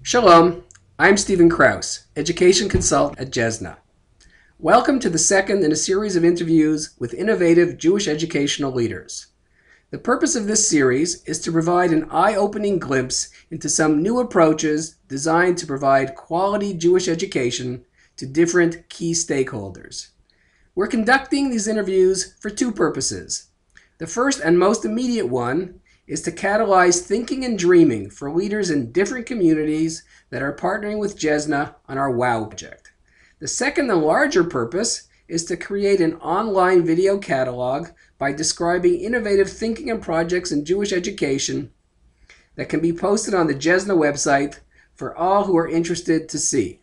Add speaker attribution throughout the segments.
Speaker 1: Shalom, I'm Stephen Krause, Education Consultant at Jesna. Welcome to the second in a series of interviews with innovative Jewish educational leaders. The purpose of this series is to provide an eye-opening glimpse into some new approaches designed to provide quality Jewish education to different key stakeholders. We're conducting these interviews for two purposes. The first and most immediate one is to catalyze thinking and dreaming for leaders in different communities that are partnering with Jesna on our WOW project. The second and larger purpose is to create an online video catalog by describing innovative thinking and projects in Jewish education that can be posted on the Jesna website for all who are interested to see.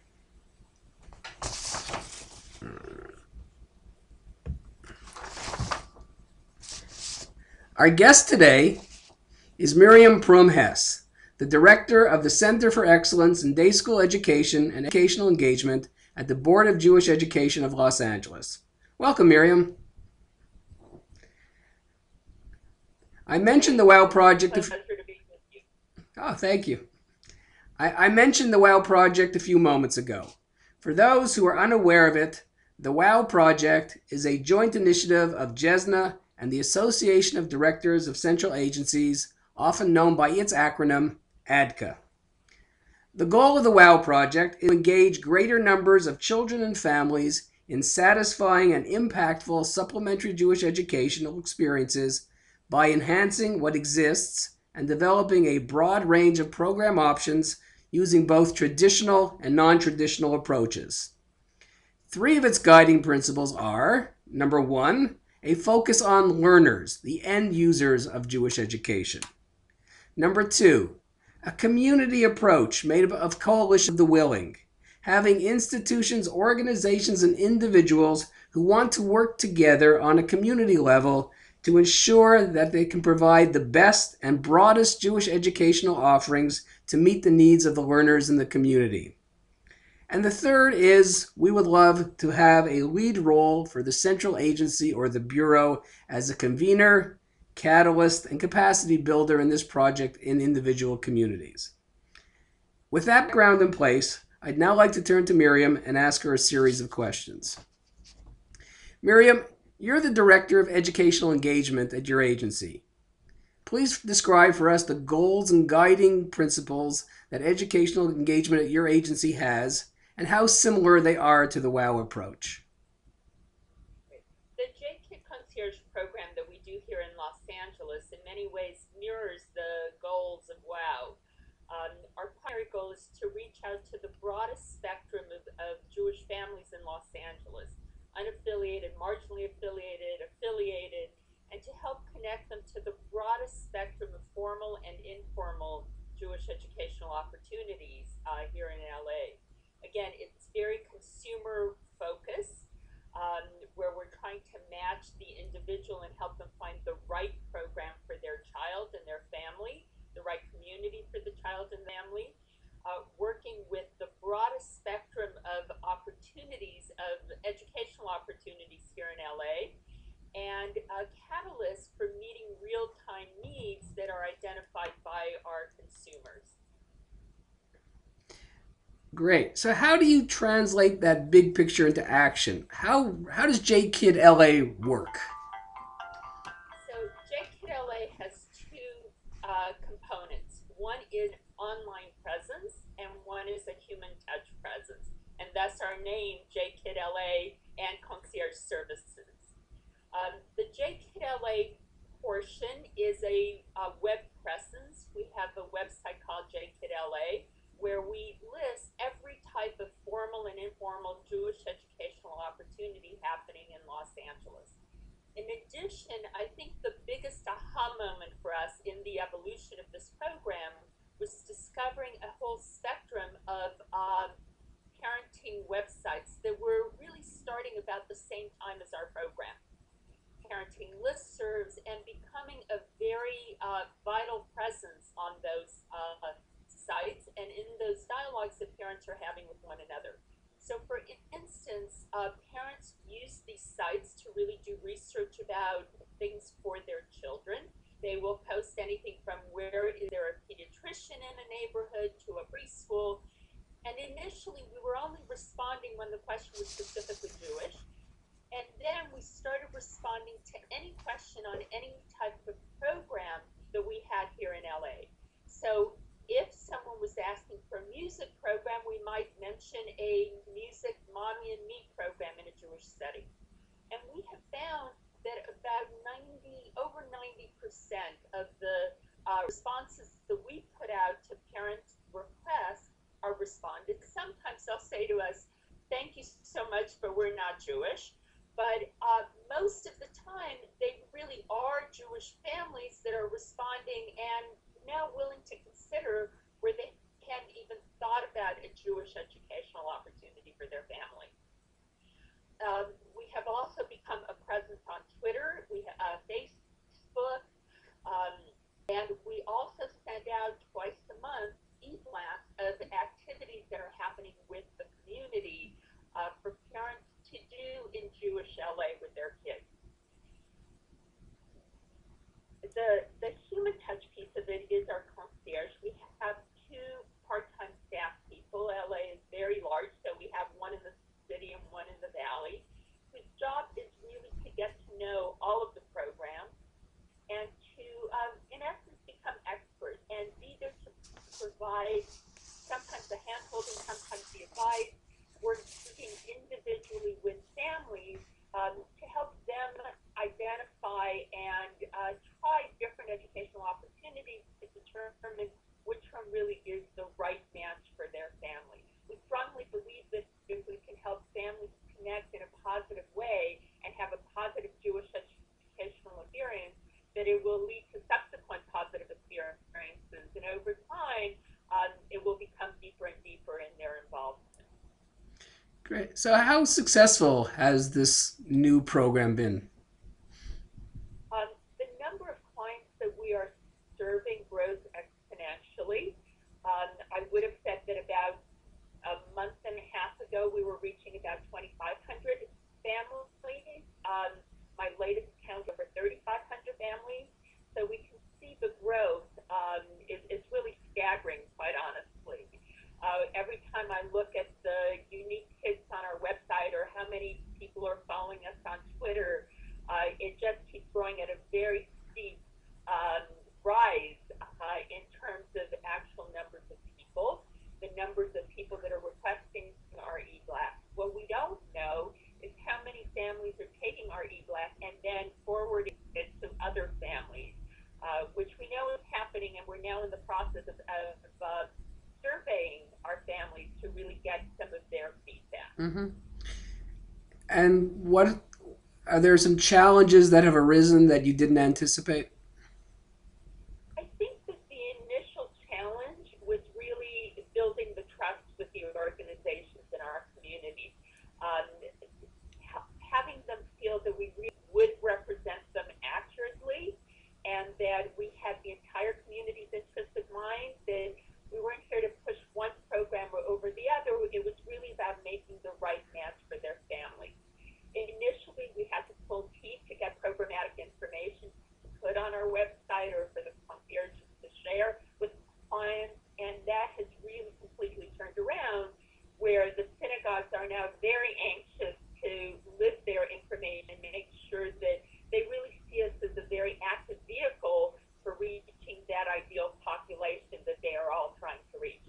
Speaker 1: Our guest today is Miriam Prum Hess, the Director of the Center for Excellence in Day School Education and Educational Engagement at the Board of Jewish Education of Los Angeles. Welcome, Miriam. I mentioned the WOW project. Thank you. I mentioned the WOW project a few moments ago. For those who are unaware of it, the WOW project is a joint initiative of Jesna and the Association of Directors of Central Agencies, often known by its acronym, ADCA. The goal of the WOW project is to engage greater numbers of children and families in satisfying and impactful supplementary Jewish educational experiences by enhancing what exists and developing a broad range of program options using both traditional and non-traditional approaches. Three of its guiding principles are, number one, a focus on learners, the end users of Jewish education. Number two, a community approach made up of coalition of the willing, having institutions, organizations, and individuals who want to work together on a community level to ensure that they can provide the best and broadest Jewish educational offerings to meet the needs of the learners in the community. And the third is, we would love to have a lead role for the central agency or the bureau as a convener, catalyst, and capacity builder in this project in individual communities. With that background in place, I'd now like to turn to Miriam and ask her a series of questions. Miriam, you're the Director of Educational Engagement at your agency. Please describe for us the goals and guiding principles that educational engagement at your agency has and how similar they are to the WOW approach.
Speaker 2: The J-Kid Concierge program that we do here in Los Angeles in many ways mirrors the goals of WOW. Our primary goal is to reach out to the broadest spectrum of Jewish families in Los Angeles, unaffiliated, marginally affiliated, affiliated, and to help connect them to the broadest spectrum of formal and informal Jewish educational opportunities here in LA. Again, it's very consumer focused, where we're trying to match the individual and help them find the right program for their child and their family, the right community for the child and family, working with the broadest spectrum of opportunities, of educational opportunities here in LA, and a catalyst for meeting real-time needs that are identified by our consumers.
Speaker 1: Great. So how do you translate that big picture into action? How does J-Kid LA work?
Speaker 2: So J-Kid LA has two components. One is online presence and one is a human touch presence. And thus our name, J-Kid LA and Concierge Services. The J-Kid LA portion is a web presence. We have a website called J-Kid LA, where we list every type of formal and informal Jewish educational opportunity happening in Los Angeles. In addition, I think the biggest aha moment for us in the evolution of this program was discovering a whole spectrum of parenting websites that were really starting about the same time as our program. Parenting listservs and becoming a very vital presence on those sites and in those dialogues that parents are having with one another. So for instance, parents use these sites to really do research about things for their children. They will post anything from where is there a pediatrician in a neighborhood to a preschool responding when the question was specifically Jewish. And then we started responding to any question on any type of program that we had here in LA. So if someone was asking for a music program, we might mention a music mommy and me program in a Jewish setting. And we have found that about over 90% of the responses that we put out to parent requests are responded. Sometimes they'll say to us, thank you so much, but we're not Jewish. But most of the time, they really are Jewish families that are responding and now willing to consider where they hadn't even thought about a Jewish educational opportunity for their family. We have also become a presence on Twitter, Facebook, um, and we also send out twice a month e-blasts of activities that are happening with the community for parents to do in Jewish LA with their kids. The human touch piece of it is our concierge. We have two part-time staff people. LA is very large, so we have one in the city and one in the valley, whose job is really to get to know all of the programs and to, in essence, become expert and be there to provide sometimes the hand-holding, sometimes the advice. We're working individually with families to help them identify and try different educational opportunities to determine which one really is the right match for their family. We strongly believe that if we can help families connect in a positive way and have a positive Jewish educational experience, that it will lead to subsequent positive experiences. And over time, it will become deeper and deeper in their involvement.
Speaker 1: Great. So, how successful has this new program been?
Speaker 2: The number of clients that we are serving grows exponentially. I would have said that about a month and a half ago, we were reaching about 2,500 families. My latest count over 3,500 families. So we can see the growth is really staggering, quite honestly. Every time I look at the unique hits on our website or how many people are following us on Twitter, it just keeps growing at a very steep rise in terms of actual numbers of people, the numbers of people that are requesting our e-blast. What we don't know is how many families are taking our e-blast and then forwarding it to other families, which we know is happening, and we're now in the process of surveying our families to really get some of their feedback.
Speaker 1: Mm-hmm. And what are there some challenges that have arisen that you didn't anticipate?
Speaker 2: I think that the initial challenge was really building the trust with the organizations in our community, um, having them feel that we really would represent them accurately and that we had the entire community's interest in mind, that we weren't here to push one program over the other. It was really about making the right match for their family. Initially, we had to pull teeth to get programmatic information to put on our website or for the concierges to share with clients, and that has really completely turned around, where the synagogues are now very anxious to list their information and make sure that they really see us as a very active vehicle for reaching that ideal population that they are all trying to reach.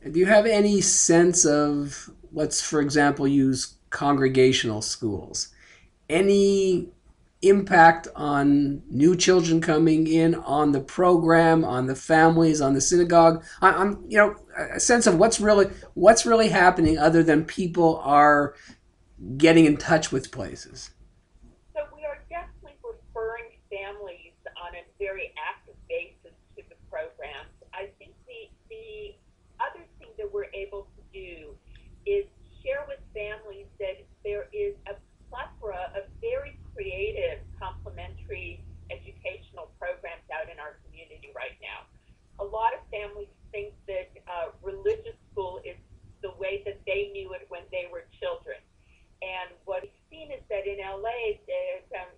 Speaker 1: And do you have any sense of, let's for example use congregational schools, any impact on new children coming in, on the program, on the families, on the synagogue, on a sense of what's really happening other than people are getting in touch with places?
Speaker 2: So we are definitely referring families on a very active basis to the programs. I think the other thing that we're able to do is share with families that there is a plethora of very creative complementary educational programs out in our community right now. A lot of families think that religious school is the way that they knew it when they were children. And what we've seen is that in LA,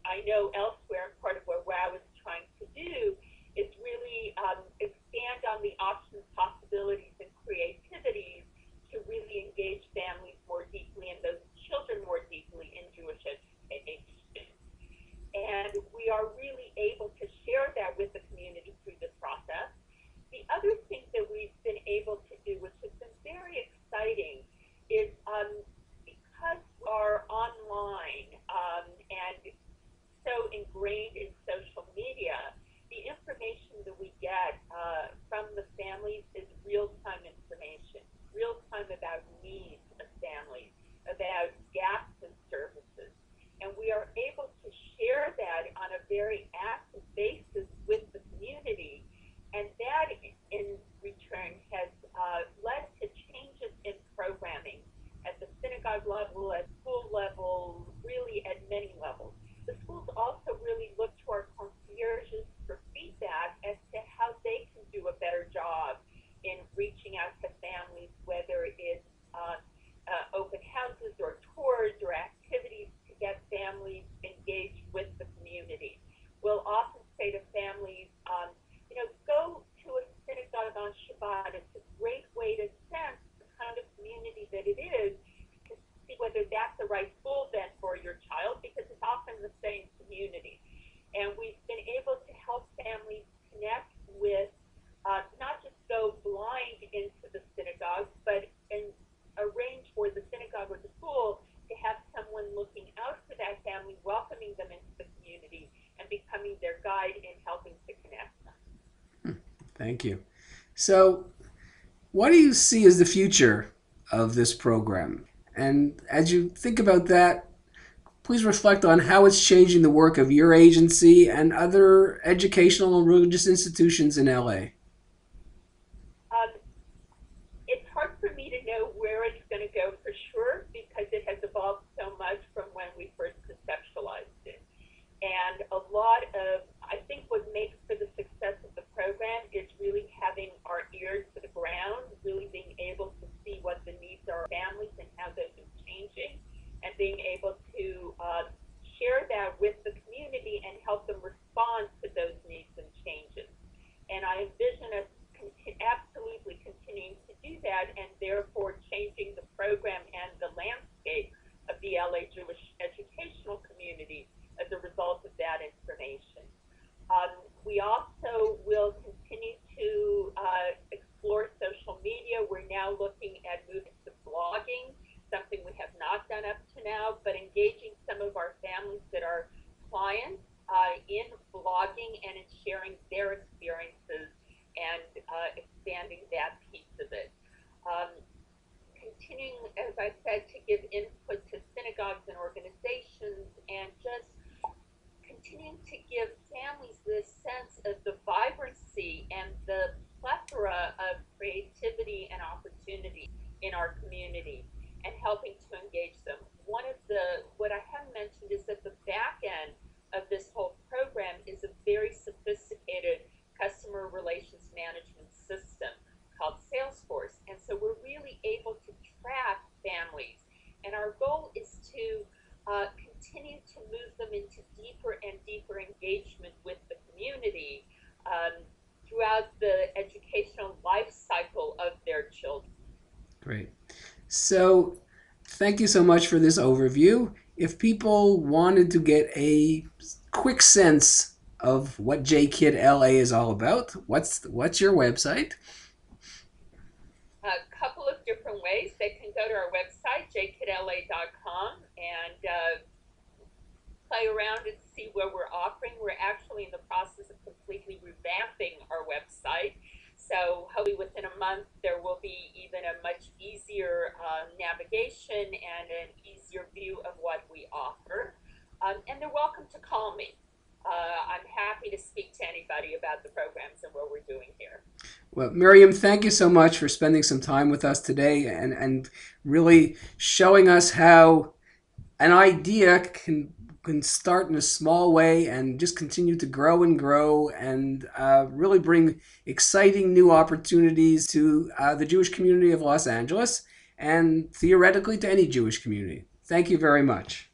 Speaker 2: I know elsewhere, and part of what WOW is trying to do in return has led to changes in programming at the synagogue level, at school level, really at many levels. The schools also really look to our concierges for feedback as to how they can do a better job in reaching out to families, whether it's open houses or tours or activities to get families engaged with the community. We'll often say to families, go to a synagogue on Shabbat. It's a great way to sense the kind of community that it is, to see whether that's the right school then for your child, because it's often the same community. And we've been able to help families connect with, not just go blind into the synagogue, but arrange for the synagogue or the school to have someone looking out for that family, welcoming them into the community, and becoming their guide in helping to connect them.
Speaker 1: Thank you. So, what do you see as the future of this program? And as you think about that, please reflect on how it's changing the work of your agency and other educational and religious institutions in LA.
Speaker 2: Um, it's hard for me to know where it's going to go for sure because it has evolved so much from when we first conceptualized it. And a lot of, I think what makes for the success of the program is really having our ears to the ground, really being able to see what the needs are of families and how those are changing, and being able to share that with the community and help them respond to those needs and changes. And I envision us absolutely continuing to do that, and therefore changing the program and the landscape of the LA Jewish educational community as a result of that information. We also will continue to explore social media. We're now looking at moving to blogging, something we have not done up to now, but engaging some of our families that are clients in blogging and in sharing their experiences and expanding that piece of it. Continuing, as I said, to give input to synagogues and organizations, and just continuing to give families this sense of the vibrancy and the plethora of creativity and opportunity in our community, and helping to engage them. What I have mentioned is that the back end of this whole program is a very sophisticated customer relations management system called Salesforce. And so we're really able to track families. And our goal is to continue to move them into deeper and deeper engagement with the community throughout the educational life cycle of their children.
Speaker 1: Great. So, thank you so much for this overview. If people wanted to get a quick sense of what JKid LA is all about, what's your website?
Speaker 2: A couple of different ways. They can go to our website, jkidla.com, and play around and see what we're offering. We're actually in the process of completely revamping our website. So hopefully within a month, there will be even a much easier navigation and an easier view of what we offer. And they're welcome to call me. I'm happy to speak to anybody about the programs and what we're doing here.
Speaker 1: Well, Miriam, thank you so much for spending some time with us today and really showing us how an idea can start in a small way and just continue to grow and grow and really bring exciting new opportunities to the Jewish community of Los Angeles and theoretically to any Jewish community. Thank you very much.